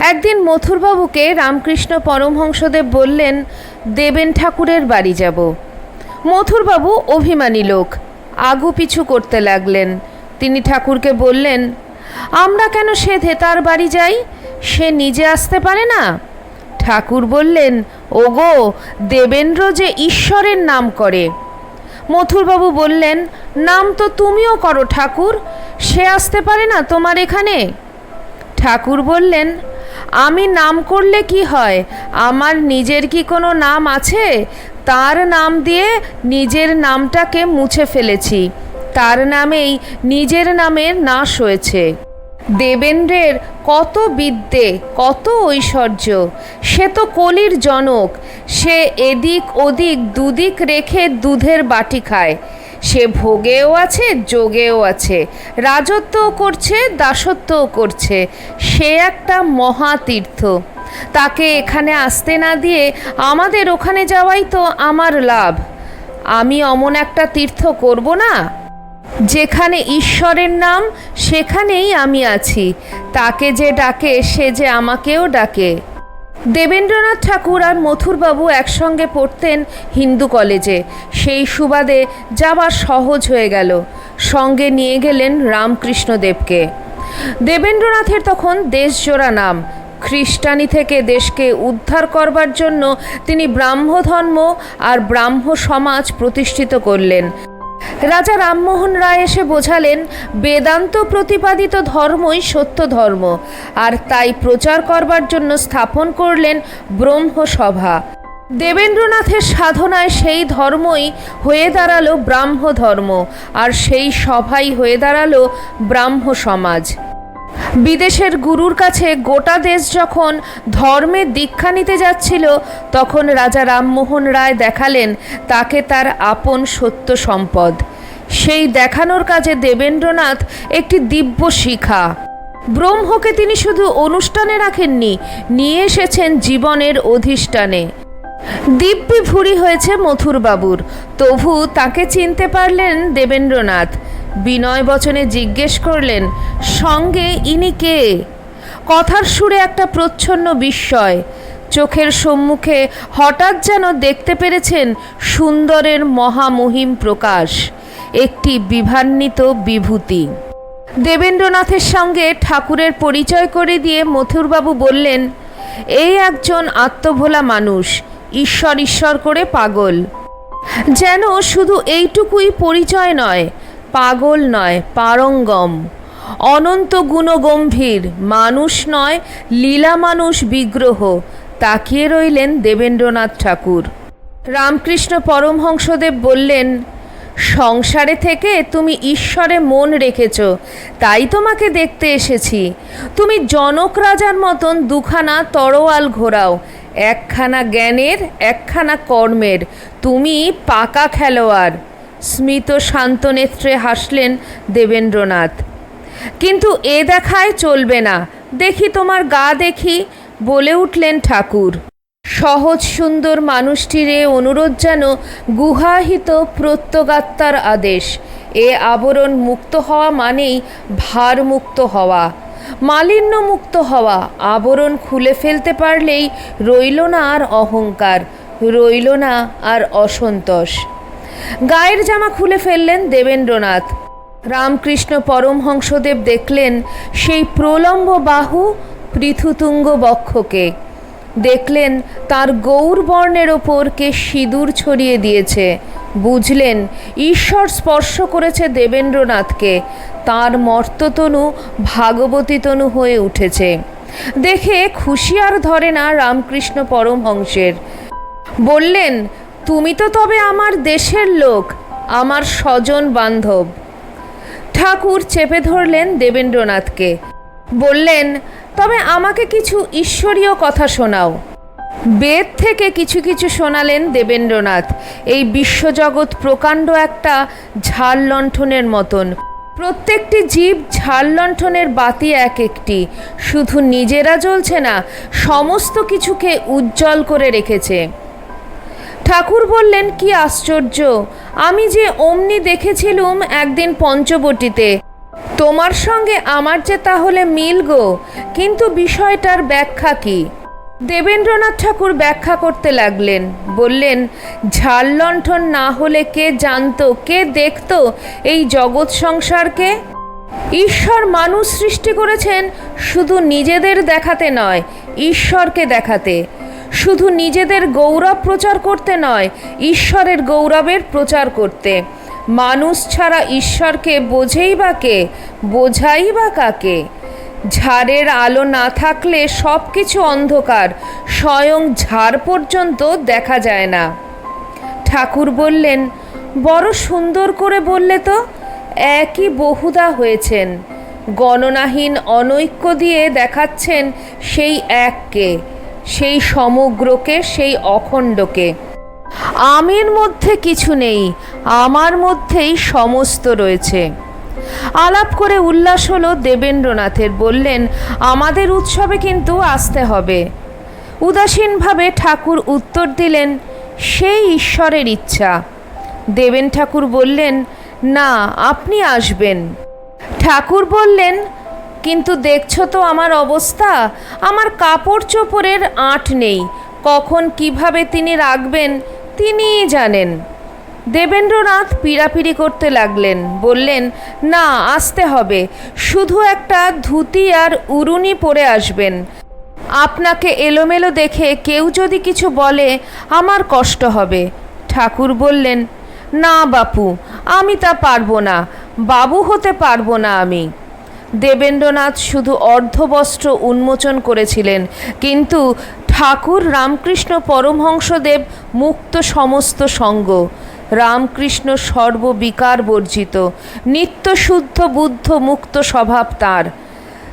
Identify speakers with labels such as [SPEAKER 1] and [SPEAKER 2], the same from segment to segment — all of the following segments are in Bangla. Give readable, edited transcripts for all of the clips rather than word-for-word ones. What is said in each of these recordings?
[SPEAKER 1] একদিন মথুরবাবুকে রামকৃষ্ণ পরমহংসদেব বললেন, দেবেন ঠাকুরের বাড়ি যাব। মথুরবাবু অভিমানী লোক, আগু পিছু করতে লাগলেন। তিনি ঠাকুরকে বললেন, আমরা কেন সে তার বাড়ি যাই? সে নিজে আসতে পারে না? ঠাকুর বললেন, ওগো, দেবেন্দ্র যে ঈশ্বরের নাম করে। মথুরবাবু বললেন, নাম তো তুমিও করো ঠাকুর, সে আসতে পারে না তোমার এখানে? ঠাকুর বললেন, আমি নাম করলে কি হয়? আমার নিজের কি কোনো নাম আছে? তার নাম দিয়ে নিজের নামটাকে মুছে ফেলেছি, তার নামেই নিজের নামের নাশ হয়েছে। দেবেন্দ্রের কত বিদ্যে, কত ঐশ্বর্য, সে তো কলির জনক। সে এদিক ওদিক দুদিক রেখে দুধের বাটি খায়। সে ভোগেও আছে, যোগেও আছে, রাজত্বও করছে, দাসত্বও করছে। সে একটা মহাতীর্থ। তাকে এখানে আসতে না দিয়ে আমাদের ওখানে যাওয়াই তো আমার লাভ। আমি অমন একটা তীর্থ করব না? যেখানে ঈশ্বরের নাম, সেখানেই আমি আছি। তাকে যে ডাকে, সে যে আমাকেও ডাকে। দেবেন্দ্রনাথ ঠাকুর আর মথুরবাবু একসঙ্গে পড়তেন হিন্দু কলেজে। সেই সুবাদে যাওয়া সহজ হয়ে গেল। সঙ্গে নিয়ে গেলেন রামকৃষ্ণদেবকে। দেবেন্দ্রনাথের তখন দেশজোড়া নাম। খ্রিস্টানি থেকে দেশকে উদ্ধার করবার জন্য তিনি ব্রাহ্মধর্ম আর ব্রাহ্ম সমাজ প্রতিষ্ঠিত করলেন। রাজা রামমোহন রায় এসে বোঝালেন, বেদান্ত প্রতিপাদিত ধর্মই সত্য ধর্ম, আর তাই প্রচার করবার জন্য স্থাপন করলেন ব্রহ্মসভা। দেবেন্দ্রনাথের সাধনায় সেই ধর্মই হয়ে দাঁড়ালো ব্রাহ্ম ধর্ম, আর সেই সভাই হয়ে দাঁড়ালো ব্রাহ্ম সমাজ। বিদেশের গুরুর কাছে গোটা দেশ যখন ধর্মের দীক্ষা নিতে যাচ্ছিল, তখন রাজা রামমোহন রায় দেখালেন তাকে তার আপন সত্য সম্পদ। সেই দেখানোর কাজে দেবেন্দ্রনাথ একটি দিব্য শিখা। ব্রহ্মকে তিনি শুধু অনুষ্ঠানে রাখেননি, নিয়ে এসেছেন জীবনের অধিষ্ঠানে। দিব্যি ভুরি হয়েছে মথুরবাবুর, তবু তাকে চিনতে পারলেন দেবেন্দ্রনাথ। বিনয় বচনে জিজ্ঞেস করলেন, সঙ্গে ইনি কে? কথার সুরে একটা প্রচ্ছন্ন বিস্ময়। চোখের সম্মুখে হঠাৎ যেন দেখতে পেরেছেন সুন্দরের মহামহিম প্রকাশ, একটি বিভান্বিত বিভূতি। দেবেন্দ্রনাথের সঙ্গে ঠাকুরের পরিচয় করে দিয়ে মথুরবাবু বললেন, এই একজন আত্মভোলা মানুষ, ঈশ্বর ঈশ্বর করে পাগল। যেন শুধু এইটুকুই পরিচয় নয়, পাগল নয়, পারঙ্গম, অনন্ত গুণগম্ভীর মানুষ নয়, লীলা মানুষ বিগ্রহ। তাকিয়ে রইলেন দেবেন্দ্রনাথ ঠাকুর। রামকৃষ্ণ পরমহংসদেব বললেন, সংসারে থেকে তুমি ঈশ্বরে মন রেখেছ, তাই তোমাকে দেখতে এসেছি। তুমি জনক রাজার মতন দুখানা তরোয়াল ঘোরাও, একখানা জ্ঞানের, একখানা কর্মের। তুমি পাকা খেলোয়াড়। স্মিত শান্ত নেত্রে হাসলেন দেবেন্দ্রনাথ। কিন্তু এ দেখায় চলবে না, দেখি তোমার গা দেখি, বলে উঠলেন ঠাকুর। সহজ সুন্দর মানুষটির এ অনুরোধ যেন গুহাহিত প্রত্যগাত্মার আদেশ। এ আবরণ মুক্ত হওয়া মানেই ভার মুক্ত হওয়া, মালিন্য মুক্ত হওয়া। আবরণ খুলে ফেলতে পারলেই রইল না আর অহংকার, রইল না আর অসন্তোষ। গায়ের জামা খুলে ফেললেন দেবেন্দ্রনাথ। রামকৃষ্ণ পরমহংসদেব দেখলেন সেই প্রলম্ব বাহু, পৃথুতুঙ্গ বক্ষকে। দেখলেন তার গৌর বর্ণের ওপর কে সিঁদুর ছড়িয়ে দিয়েছে। বুঝলেন ঈশ্বর স্পর্শ করেছে দেবেন্দ্রনাথকে, তার মর্ততনু ভাগবতী তনু হয়ে উঠেছে। দেখে খুশি আর ধরে না রামকৃষ্ণ পরমহংসের। বললেন, তুমি তো তবে আমার দেশের লোক, আমার স্বজন বান্ধব। ঠাকুর চেপে ধরলেন দেবেন্দ্রনাথকে। বললেন, তবে আমাকে কিছু ঈশ্বরীয় কথা শোনাও। বেদ থেকে কিছু কিছু শোনালেন দেবেন্দ্রনাথ। এই বিশ্বজগৎ প্রকাণ্ড একটা ঝাড় লণ্ঠনের মতন। প্রত্যেকটি জীব ঝাড় লণ্ঠনের বাতি এক একটি। শুধু নিজেরা জ্বলছে না, সমস্ত কিছুকে উজ্জ্বল করে রেখেছে। ঠাকুর বললেন, কি আশ্চর্য! আমি যে অমনি দেখেছিলুম একদিন পঞ্চবটিতে, তোমার সঙ্গে আমার যে তাহলে মিল গো, কিন্তু বিষয়টার ব্যাখ্যা কি? দেবেন্দ্রনাথ ঠাকুর ব্যাখ্যা করতে লাগলেন। বললেন, ঝাড় লণ্ঠন না হলে কে জানতো, কে দেখতো এই জগৎ সংসারকে? ঈশ্বর মানুষ সৃষ্টি করেছেন শুধু নিজেদের দেখাতে নয়, ঈশ্বরকে দেখাতে। শুধু নিজেদের গৌরব প্রচার করতে নয়, ঈশ্বরের গৌরবের প্রচার করতে। মানুষ ছাড়া ঈশ্বরকে বোঝেই বা কে, বোঝাই বা কাকে? ঝাড়ের আলো না থাকলে সব কিছু অন্ধকার, স্বয়ং ঝাড় পর্যন্ত দেখা যায় না। ঠাকুর বললেন, বড় সুন্দর করে বললে তো। একই বহুধা হয়েছেন, গণনাহীন অনৈক্য দিয়ে দেখাচ্ছেন সেই এককে, সেই সমগ্রকে, সেই অখণ্ডকে। আমির মধ্যে কিছু নেই, আমার মধ্যেই সমস্ত রয়েছে। আলাপ করে উল্লাস হলো দেবেন্দ্রনাথের। বললেন, আমাদের উৎসবে কিন্তু আসতে হবে। উদাসীনভাবে ঠাকুর উত্তর দিলেন, সেই ঈশ্বরের ইচ্ছা। দেবেন ঠাকুর বললেন, না, আপনি আসবেন। ঠাকুর বললেন, কিন্তু দেখছো তো আমার অবস্থা, আমার কাপড় চোপড়ের আঁট নেই। কখন কিভাবে তিনি রাখবেন তিনিই জানেন। দেবেন্দ্রনাথ পীড়াপিড়ি করতে লাগলেন। বললেন, না, আসতে হবে, শুধু একটা ধুতি আর উড়ুনি পরে আসবেন। আপনাকে এলোমেলো দেখে কেউ যদি কিছু বলে আমার কষ্ট হবে। ঠাকুর বললেন, না বাপু, আমি তা পারবো না, বাবু হতে পারবো না আমি। দেবেন্দ্রনাথ শুধু অর্ধবস্ত্র উন্মোচন করেছিলেন, কিন্তু ঠাকুর রামকৃষ্ণ পরমহংসদেব মুক্ত সমস্ত সঙ্গ। রামকৃষ্ণ সর্ববিকার বর্জিত, নিত্য শুদ্ধ বুদ্ধ মুক্ত স্বভাব তার।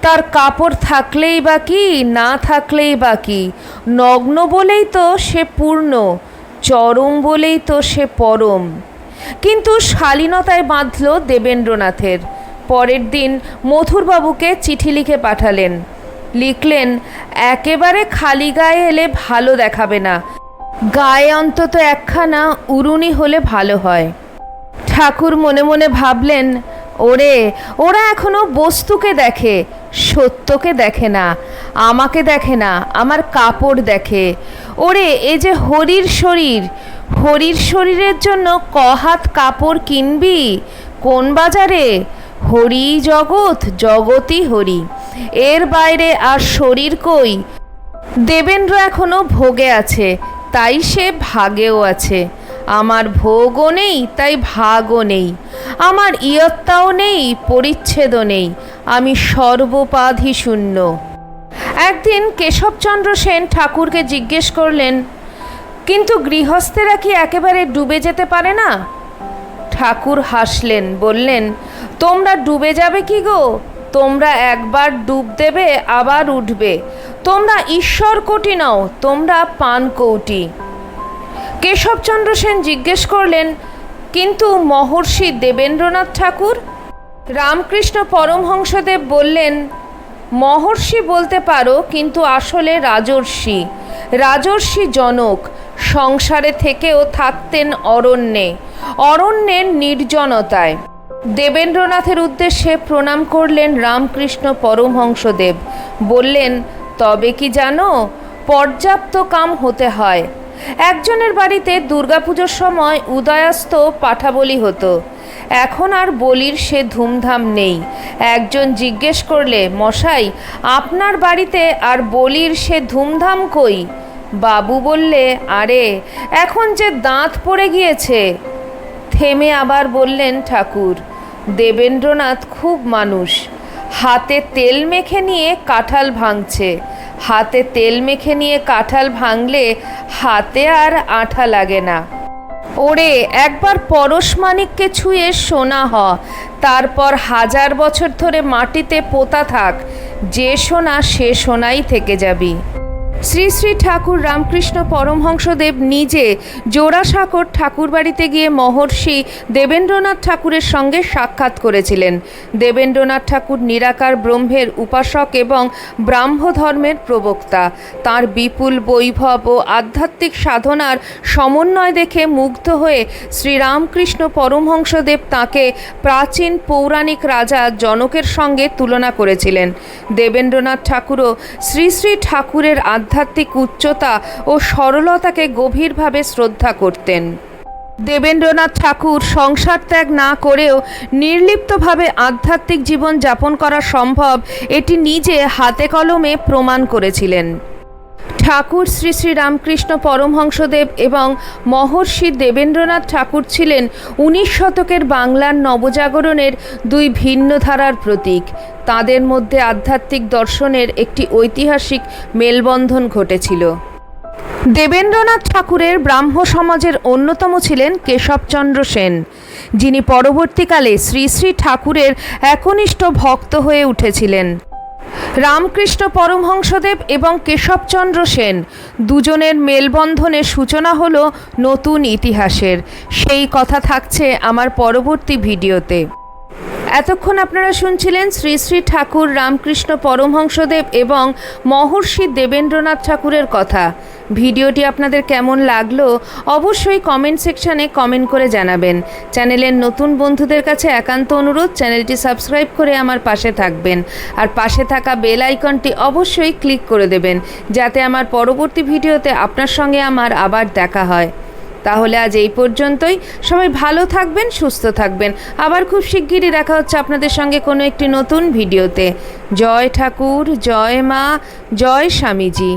[SPEAKER 1] তার কাপড় থাকলেই বা কি, না থাকলেই বা কি, নগ্ন বলেই তো সে পূর্ণ, চরম বলেই তো সে পরম। কিন্তু শালীনতায় বাঁধল দেবেন্দ্রনাথের। পরের দিন মথুরবাবুকে চিঠি লিখে পাঠালেন। লিখলেন, একেবারে খালি গায়ে এলে ভালো দেখাবে না, গায়ে অন্তত একখানা উড়ুনি হলে ভালো হয়। ঠাকুর মনে মনে ভাবলেন, ওরা এখনো বস্তুকে দেখে, সত্যকে দেখে না, আমাকে দেখে না, আমার কাপড় দেখে। এ যে হরির শরীর, হরির শরীরের জন্য কহাত কাপড় কিনবি কোন বাজারে? হরি জগৎ, জগতই হরি, এর বাইরে আর শরীর কই? দেবেন্দ্র এখনো ভোগে আছে, তাই সে ভাগেও আছে। আমার ভোগও নেই, তাই ভাগও নেই। আমার ইয়ত্তাও নেই, পরিচ্ছেদও নেই। আমি সর্বোপাধি শূন্য। একদিন কেশবচন্দ্র সেন ঠাকুরকে জিজ্ঞেস করলেন, কিন্তু গৃহস্থেরা কি একেবারে ডুবে যেতে পারে না? ঠাকুর হাসলেন, বললেন, তোমরা ডুবে যাবে কি গো? তোমরা একবার ডুব দেবে, আবার উঠবে। তোমরা ঈশ্বর কোটি নও, তোমরা পান কৌটি। কেশবচন্দ্র সেন জিজ্ঞেস করলেন, কিন্তু মহর্ষি দেবেন্দ্রনাথ ঠাকুর? রামকৃষ্ণ পরমহংসদেব বললেন, মহর্ষি বলতে পারো, কিন্তু আসলে রাজর্ষি। রাজর্ষি জনক সংসারে থেকেও থাকতেন অরণ্যে, অরণ্যের নির্জনতায়। দেবেন্দ্রনাথের উদ্দেশ্যে প্রণাম করলেন রামকৃষ্ণ পরমহংসদেব। বললেন, তবে কি জানো, পর্যাপ্ত কাম হতে হয়। একজনের বাড়িতে দুর্গাপুজোর সময় উদয়াস্ত পাঠাবলি হতো। এখন আর বলির সে ধুমধাম নেই। একজন জিজ্ঞেস করলে, মশাই, আপনার বাড়িতে আর বলির সে ধুমধাম কই? বাবু বললে, আরে এখন যে দাঁত পড়ে গিয়েছে। থেমে আবার বললেন ঠাকুর, দেবেন্দ্রনাথ খুব মানুষ। হাতে তেল মেখে নিয়ে কাঁঠাল ভাঙছে। হাতে তেল মেখে নিয়ে কাঁঠাল ভাঙলে হাতে আর আঠা লাগে না। একবার পরশমাণিক্যে ছুঁয়ে সোনা হ, তারপর 1000 বছর ধরে মাটিতে পোতা থাক, যে সোনা সে সোনাই থেকে যাবি। শ্রী শ্রী ঠাকুর রামকৃষ্ণ পরমহংসদেব নিজে জোড়াসাঁকোর ঠাকুরবাড়িতে গিয়ে মহর্ষি দেবেন্দ্রনাথ ঠাকুরের সঙ্গে সাক্ষাৎ করেছিলেন। দেবেন্দ্রনাথ ঠাকুর নিরাকার ব্রহ্মের উপাসক এবং ব্রাহ্ম ধর্মের প্রবক্তা। তাঁর বিপুল বৈভব ও আধ্যাত্মিক সাধনার সমন্বয় দেখে মুগ্ধ হয়ে শ্রীরামকৃষ্ণ পরমহংসদেব তাঁকে প্রাচীন পৌরাণিক রাজা জনকের সঙ্গে তুলনা করেছিলেন। দেবেন্দ্রনাথ ঠাকুরও শ্রী শ্রী ঠাকুরের আধ্যাত্মিক উচ্চতা ও সরলতাকে গভীরভাবে শ্রদ্ধা করতেন। দেবেন্দ্রনাথ ঠাকুর সংসার ত্যাগ না করেও নির্লিপ্তভাবে আধ্যাত্মিক জীবন যাপন করা সম্ভব, এটি নিজে হাতে কলমে প্রমাণ করেছিলেন। ঠাকুর শ্রী শ্রী রামকৃষ্ণ পরমহংসদেব এবং মহর্ষি দেবেন্দ্রনাথ ঠাকুর ছিলেন 19 শতকের বাংলার নবজাগরণের দুই ভিন্ন ধারার প্রতীক। তাঁদের মধ্যে আধ্যাত্মিক দর্শনের একটি ঐতিহাসিক মেলবন্ধন ঘটেছিল। দেবেন্দ্রনাথ ঠাকুরের ব্রাহ্ম সমাজের অন্যতম ছিলেন কেশবচন্দ্র সেন, যিনি পরবর্তীকালে শ্রী শ্রী ঠাকুরের একনিষ্ঠ ভক্ত হয়ে উঠেছিলেন। রামকৃষ্ণ পরমহংসদেব এবং কেশবচন্দ্র সেন দুজনের মেলবন্ধনের সূচনা হলো নতুন ইতিহাসের। সেই কথা থাকছে আমার পরবর্তী ভিডিওতে। এতক্ষণ আপনারা শুনছিলেন শ্রী শ্রী ঠাকুর রামকৃষ্ণ পরমহংসদেব এবং মহর্ষি দেবেন্দ্রনাথ ঠাকুরের কথা। ভিডিওটি আপনাদের কেমন লাগলো অবশ্যই কমেন্ট সেকশানে কমেন্ট করে জানাবেন। চ্যানেলের নতুন বন্ধুদের কাছে একান্ত অনুরোধ, চ্যানেলটি সাবস্ক্রাইব করে আমার পাশে থাকবেন আর পাশে থাকা বেল আইকনটি অবশ্যই ক্লিক করে দেবেন, যাতে আমার পরবর্তী ভিডিওতে আপনার সঙ্গে আমার আবার দেখা হয়। তাহলে আজ এই পর্যন্তই। সবাই ভালো থাকবেন, সুস্থ থাকবেন। আবার খুব শিগগিরই দেখা হচ্ছে আপনাদের সঙ্গে কোনো একটি নতুন ভিডিওতে। জয় ঠাকুর, জয় মা, জয় স্বামীজি।